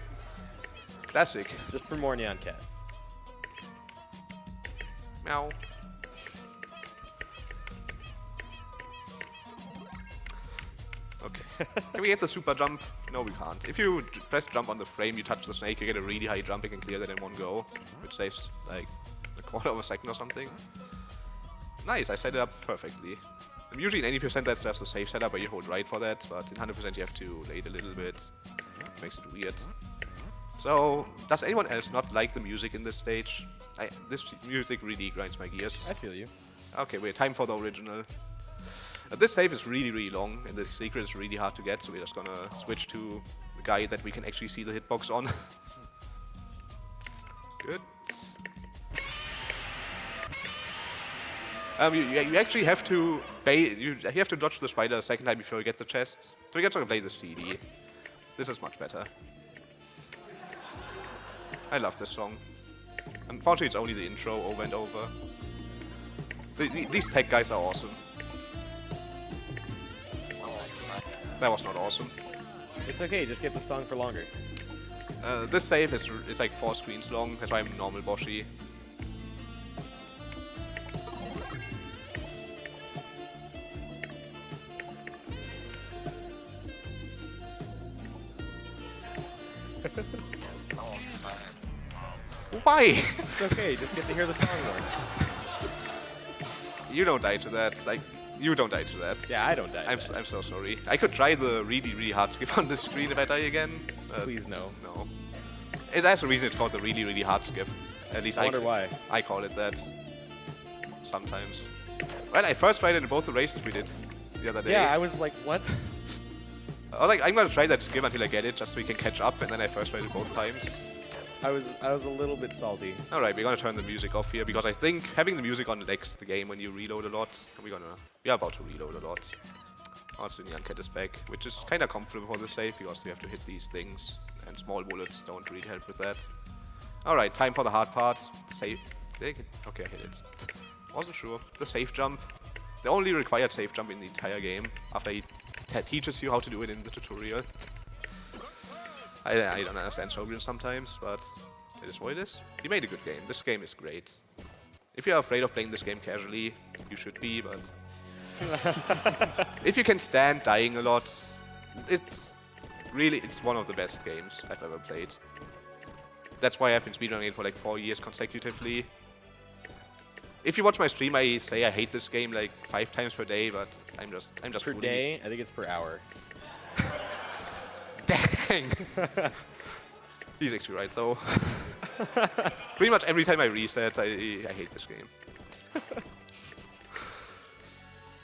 Classic. Just for more Neon Cat. Meow. Okay. Can we get the super jump? No, we can't. If you press jump on the frame, you touch the snake, you get a really high jump, you can clear that in one go, which saves like a quarter of a second or something. Nice, I set it up perfectly. And usually in 80% that's just a safe setup where you hold right for that, but in 100% you have to late a little bit. It makes it weird. So, does anyone else not like the music in this stage? This music really grinds my gears. I feel you. Okay, wait, time for the original. This save is really, really long, and this secret is really hard to get, so we're just gonna switch to the guy that we can actually see the hitbox on. Good. You actually have to you have to dodge the spider a second time before you get the chest. So we get to play the CD. This is much better. I love this song. Unfortunately, it's only the intro over and over. These tech guys are awesome. That was not awesome. It's okay, just get the song for longer. This save is like 4 screens long, that's why I'm normal Boshy. Why? It's okay, just get to hear the song more. You don't die to that. Like, you don't die to that. Yeah, I don't die. I'm so sorry. I could try the really, really hard skip on this screen if I die again. Please no. No. It has a reason it's called the really, really hard skip. At least I wonder why. I call it that. Sometimes. Well, I first tried it in both the races we did the other day. Yeah, I was like, what? I was like, I'm gonna try that skip until I get it, just so we can catch up, and then I first tried it both times. I was a little bit salty. Alright, we're gonna turn the music off here, because I think having the music on legs the game when you reload a lot. We are about to reload a lot. Also, Nyanket is back, which is kind of comfortable for the save, because we have to hit these things, and small bullets don't really help with that. Alright, time for the hard part. Save. Okay, I hit it. Wasn't sure. The safe jump. The only required safe jump in the entire game, after he teaches you how to do it in the tutorial. I don't understand Soviet sometimes, but it is what it is. He made a good game. This game is great. If you're afraid of playing this game casually, you should be, but... if you can stand dying a lot, it's one of the best games I've ever played. That's why I've been speedrunning it for like 4 years consecutively. If you watch my stream, I say I hate this game like 5 times per day, but I'm just per day. I think it's per hour. Dang! He's actually right though. Pretty much every time I reset, I hate this game.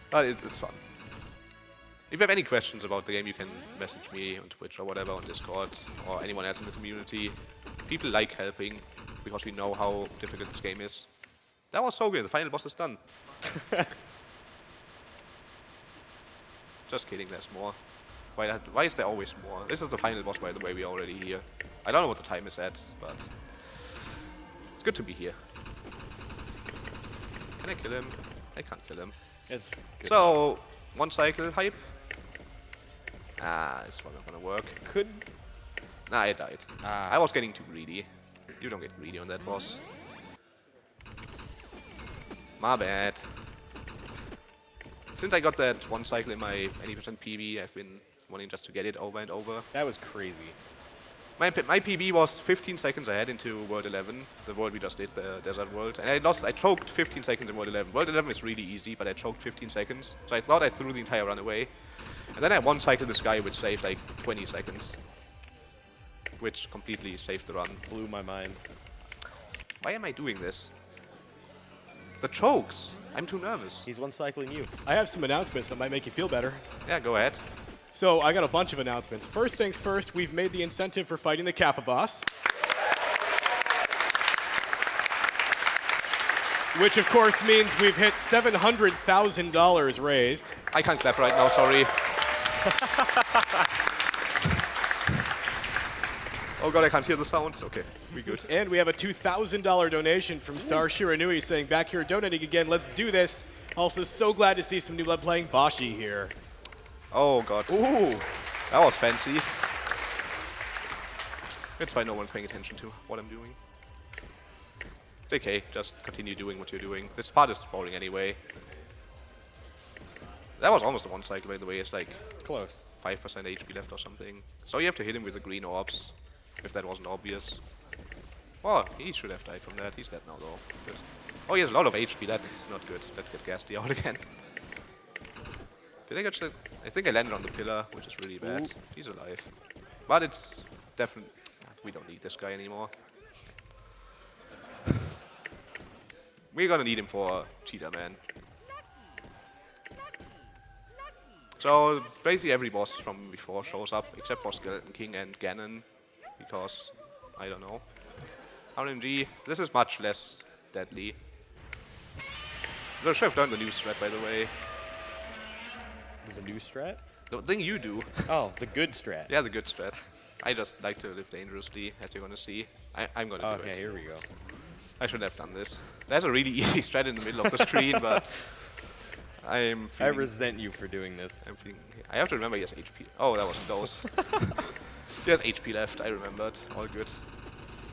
But it's fun. If you have any questions about the game, you can message me on Twitch or whatever, on Discord, or anyone else in the community. People like helping, because we know how difficult this game is. That was so good, the final boss is done. Just kidding, there's more. Why is there always more? This is the final boss, by the way, we're already here. I don't know what the time is at, but it's good to be here. Can I kill him? I can't kill him. It's good. So, 1 cycle hype. This one not gonna work. Could. Nah, I died. I was getting too greedy. You don't get greedy on that boss. My bad. Since I got that 1 cycle in my 80% PB, I've been wanting just to get it over and over. That was crazy. My PB was 15 seconds ahead into World 11, the world we just did, the Desert World. And I choked 15 seconds in World 11. World 11 is really easy, but I choked 15 seconds. So I thought I threw the entire run away. And then I 1 cycled this guy, which saved like 20 seconds. Which completely saved the run. Blew my mind. Why am I doing this? The chokes! I'm too nervous. He's 1 cycling you. I have some announcements that might make you feel better. Yeah, go ahead. So I got a bunch of announcements. First things first, we've made the incentive for fighting the Kappa boss. Which, of course, means we've hit $700,000 raised. I can't clap right now, sorry. Oh god, I can't hear the sound. Okay, we good. And we have a $2,000 donation from Star Shiranui saying, back here donating again, let's do this. Also, so glad to see some new blood playing Boshy here. Oh god. Ooh. That was fancy. It's fine, no one's paying attention to what I'm doing. It's okay, just continue doing what you're doing. This part is boring anyway. That was almost a one cycle, by the way. It's like Close. 5% HP left or something. So you have to hit him with the green orbs, if that wasn't obvious. Oh, he should have died from that. He's dead now, though. Good. Oh, he has a lot of HP. That's not good. Let's get Gasty out again. Did I get shit? I think I landed on the pillar, which is really bad. Ooh. He's alive. But it's definitely... We don't need this guy anymore. We're gonna need him for Cheetah Man. So basically every boss from before shows up, except for Skeleton King and Ganon, because, I don't know. RNG, this is much less deadly. I should have done the new strat, by the way. There's a new strat? The thing you do. Oh, the good strat. Yeah, the good strat. I just like to live dangerously, as you're gonna see. I'm gonna do Okay, it. here we go. I should have done this. There's a really easy strat in the middle of the screen, but I feeling, resent you for doing this. I have to remember he has HP. Oh, that wasn't close. He has HP left, I remembered. All good.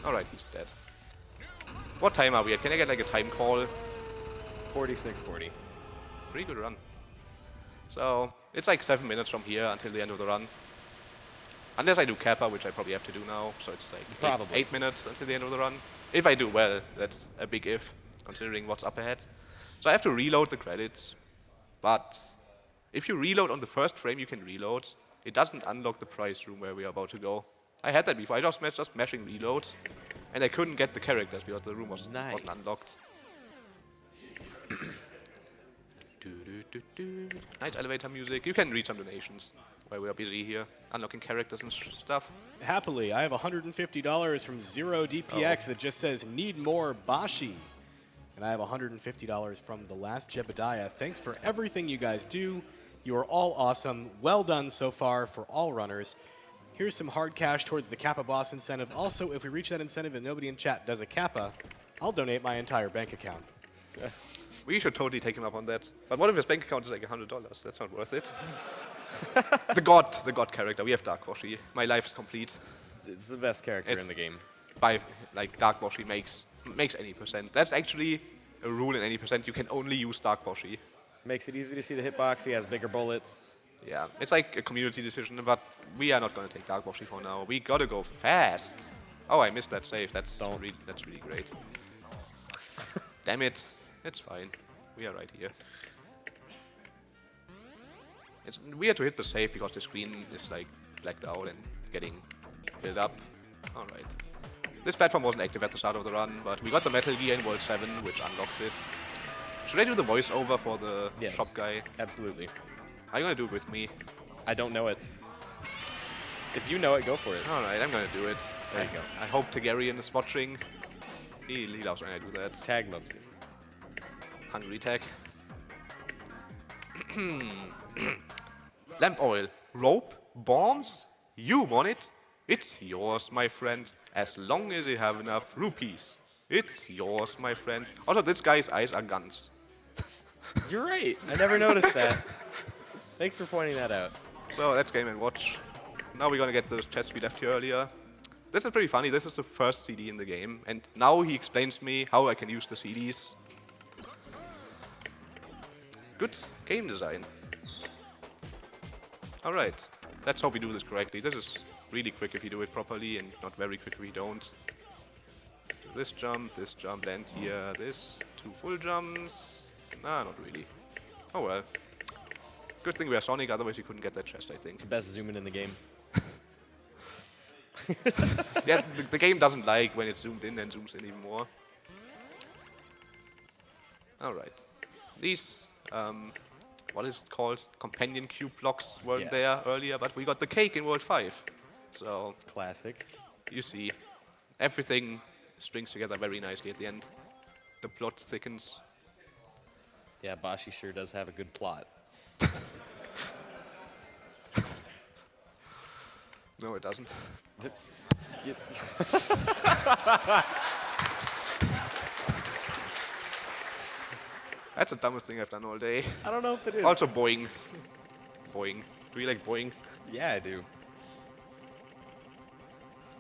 Alright, he's dead. What time are we at? Can I get like a time call? 46:40. Pretty good run. So, it's like 7 minutes from here until the end of the run. Unless I do Kappa, which I probably have to do now, so it's like Probably. 8 minutes until the end of the run. If I do well, that's a big if, considering what's up ahead. So I have to reload the credits, but if you reload on the first frame you can reload, it doesn't unlock the prize room where we are about to go. I had that before, I just mashing reload, and I couldn't get the characters because the room wasn't unlocked. Nice elevator music. You can read some donations while we are busy here, unlocking characters and stuff. Happily, I have $150 from Zero DPX that just says, need more Boshy. And I have $150 from The Last Jebediah. Thanks for everything you guys do. You are all awesome. Well done so far for all runners. Here's some hard cash towards the Kappa boss incentive. Also, if we reach that incentive and nobody in chat does a Kappa, I'll donate my entire bank account. We should totally take him up on that. But what if his bank account is like $100? That's not worth it. the god character. We have Dark Boshy. My life is complete. It's the best character in the game. By like Dark Boshy makes any percent. That's actually a rule in any percent. You can only use Dark Boshy. Makes it easy to see the hitbox. He has bigger bullets. Yeah, it's like a community decision, but we are not going to take Dark Boshy for now. We gotta go fast. Oh, I missed that save. That's really great. Damn it. It's fine. We are right here. It's weird to hit the save because the screen is like blacked out and getting built up. Alright. This platform wasn't active at the start of the run, but we got the Metal Gear in World 7, which unlocks it. Should I do the voiceover for the shop guy? Absolutely. Are you gonna do it with me? I don't know it. If you know it, go for it. Alright, I'm gonna do it. There you go. I hope Tegarian is watching. He loves when I do that. Tag loves you. Hungry Tag. Lamp oil, rope, bombs. You want it? It's yours, my friend. As long as you have enough rupees. It's yours, my friend. Also, this guy's eyes are guns. You're right. I never noticed that. Thanks for pointing that out. So let's game and watch. Now we're gonna get the chest we left here earlier. This is pretty funny. This is the first CD in the game, and now he explains to me how I can use the CDs. Good game design. Alright, let's hope we do this correctly. This is really quick if you do it properly, and not very quick if you don't. This jump, land here, this, 2 full jumps. Nah, not really. Oh well. Good thing we are Sonic, otherwise we couldn't get that chest, I think. Best zoom in the game. Yeah, the game doesn't like when it's zoomed in and zooms in even more. Alright. These, what is it called? Companion cube blocks weren't there earlier, but we got the cake in World 5. So, classic. You see, everything strings together very nicely at the end. The plot thickens. Yeah, Boshy sure does have a good plot. No, it doesn't. You- That's the dumbest thing I've done all day. I don't know if it is. Also, boing. Boing. Do you like boing? Yeah, I do.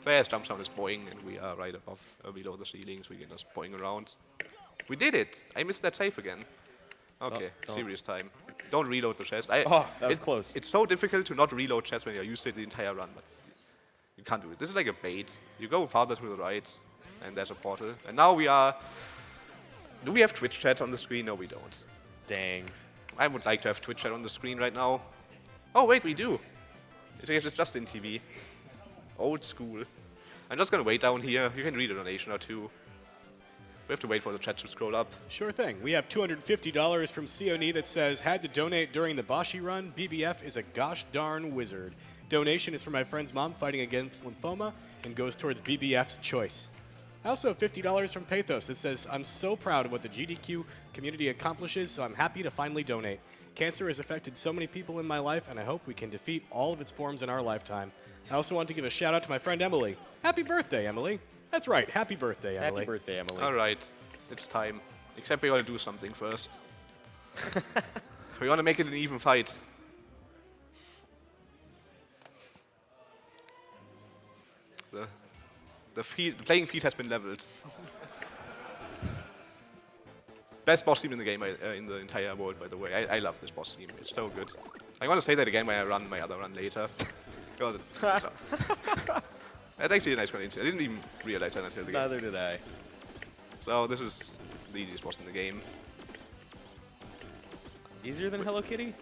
So yeah, jump sound is boing, and we are right above, below the ceiling, so we can just boing around. We did it! I missed that save again. Okay, Don't. serious time. Don't reload the chest. Oh, that was close. It's so difficult to not reload chests when you're used to it the entire run, but you can't do it. This is like a bait. You go farther to the right, and there's a portal. And now we are... Do we have Twitch chat on the screen? No, we don't. Dang. I would like to have Twitch chat on the screen right now. Oh, wait, we do. It's just in TV. Old school. I'm just going to wait down here. You can read a donation or two. We have to wait for the chat to scroll up. Sure thing. We have $250 from Sione that says, had to donate during the Boshy run. BBF is a gosh darn wizard. Donation is for my friend's mom fighting against lymphoma and goes towards BBF's choice. I also have $50 from Pathos that says, I'm so proud of what the GDQ community accomplishes, so I'm happy to finally donate. Cancer has affected so many people in my life, and I hope we can defeat all of its forms in our lifetime. I also want to give a shout out to my friend Emily. Happy birthday, Emily. That's right, happy birthday, Emily. Happy birthday, Emily. All right, it's time. Except we got to do something first. We want to make it an even fight. The playing field has been leveled. Best boss team in the game, in the entire world, by the way. I love this boss team. It's so good. I want to say that again when I run my other run later. God, that's actually a nice coincidence. I didn't even realize that until the game. Neither did I. So this is the easiest boss in the game. Easier than Hello Kitty?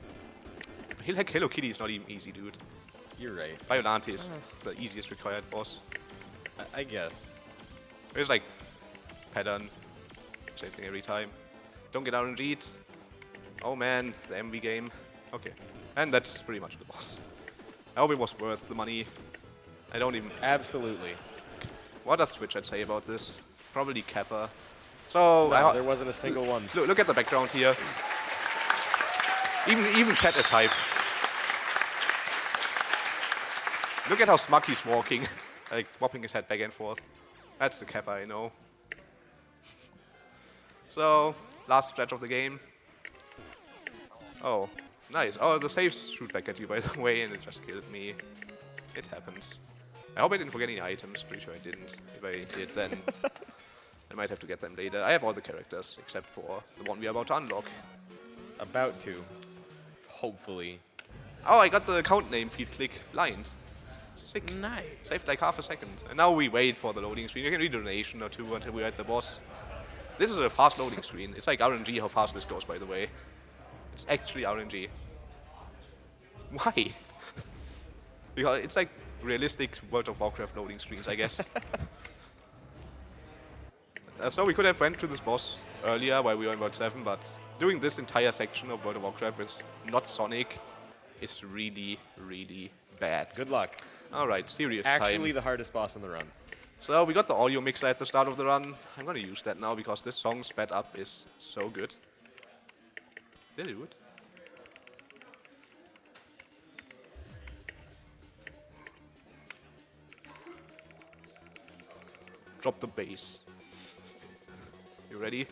Hello Kitty is not even easy, dude. You're right. Violante is the easiest required boss. I guess. It's like pattern, same thing every time. Don't get RNG'd. Oh man, the MV game. Okay, and that's pretty much the boss. I hope it was worth the money. I don't even... Absolutely. What does Twitch say about this? Probably Kappa. So No, there wasn't a single one. Look at the background here. Even chat is hype. Look at how smug he's walking, like whopping his head back and forth. That's the Kappa I know. So, last stretch of the game. Oh, nice. Oh, the saves shoot back at you, by the way, and it just killed me. It happens. I hope I didn't forget any items. Pretty sure I didn't. If I did, then I might have to get them later. I have all the characters, except for the one we are about to unlock. About to. Hopefully. Oh, I got the account name feed click blind. Sick. Nice. Saved like half a second. And now we wait for the loading screen. You can read a donation or two until we're at the boss. This is a fast loading screen. It's like RNG how fast this goes, by the way. It's actually RNG. Why? Because it's like realistic World of Warcraft loading screens, I guess. So we could have went to this boss earlier while we were in World 7, but doing this entire section of World of Warcraft with not Sonic is really, really bad. Good luck. Alright, serious Actually time. the hardest boss on the run. So we got the audio mixer at the start of the run. I'm gonna use that now because this song sped up is so good. Did it do it? Drop the bass. You ready?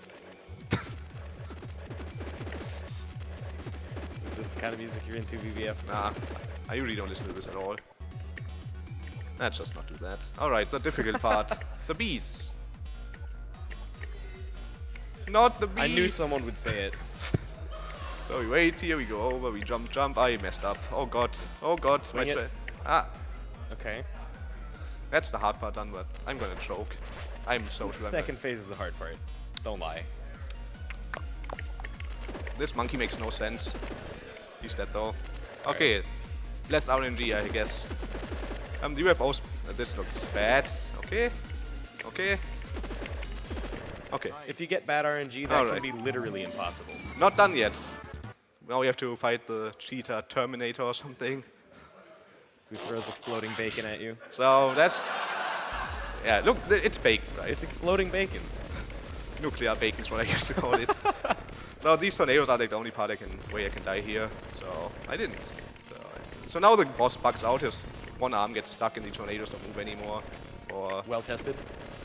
Is this the kind of music you're into, BBF? Nah, I usually don't listen to this at all. Let's just not do that. Alright, the difficult part. The bees. Not the bees. I knew someone would say it. So we wait here, we go over, we jump. I messed up. Oh god. Oh god. Swing it. Ah, Okay. that's the hard part done, but I'm gonna choke. I'm so sure. Second phase is the hard part. Don't lie. This monkey makes no sense. He's dead though. Okay, less RNG, I guess. The UFOs, this looks bad. Okay. Okay. Okay. If you get bad RNG, that Alright. can be literally impossible. Not done yet. Now we have to fight the cheetah Terminator or something. Who throws exploding bacon at you? So that's... Yeah, look, it's baked, right? It's exploding bacon. nuclear bacon is what I used to call it. So these tornadoes are like the only way I can die here. So I didn't. So now the boss bugs out. His one arm gets stuck in the tornadoes, don't move anymore. Or Well tested.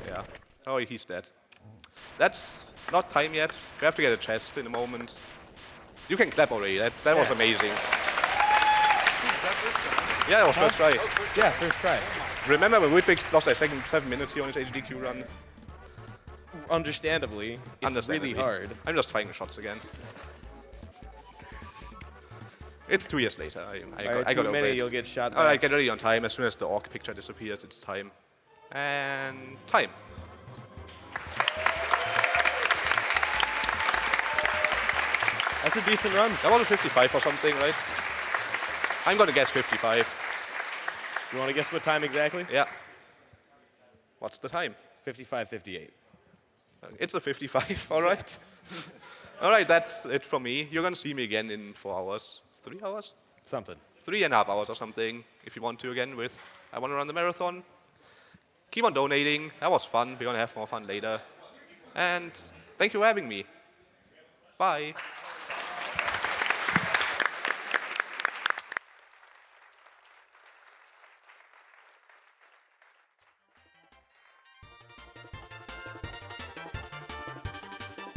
yeah. Oh, he's dead. That's not time yet. We have to get a chest in a moment. You can clap already. That was amazing. Yeah, that was first try. Yeah, first try. Remember when Whitwix lost like 7 minutes here on his AGDQ run? Understandably, it's really hard. I'm just trying the shots again. It's 2 years later. I got over it. You'll get shot. All right, get ready on time. As soon as the orc picture disappears, it's time. And time. That's a decent run. That was a 55 or something, right? I'm gonna guess 55. You want to guess what time exactly? Yeah. What's the time? 55:58. It's a 55, all right. All right, that's it from me. You're gonna see me again in 4 hours. 3 hours? Something. 3.5 hours or something, if you want to again with I want to run the marathon. Keep on donating. That was fun. We're gonna have more fun later. And thank you for having me. Bye.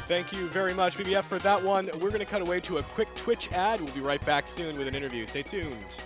Thank you very much, BBF, for that one. We're going to cut away to a quick Twitch ad. We'll be right back soon with an interview. Stay tuned.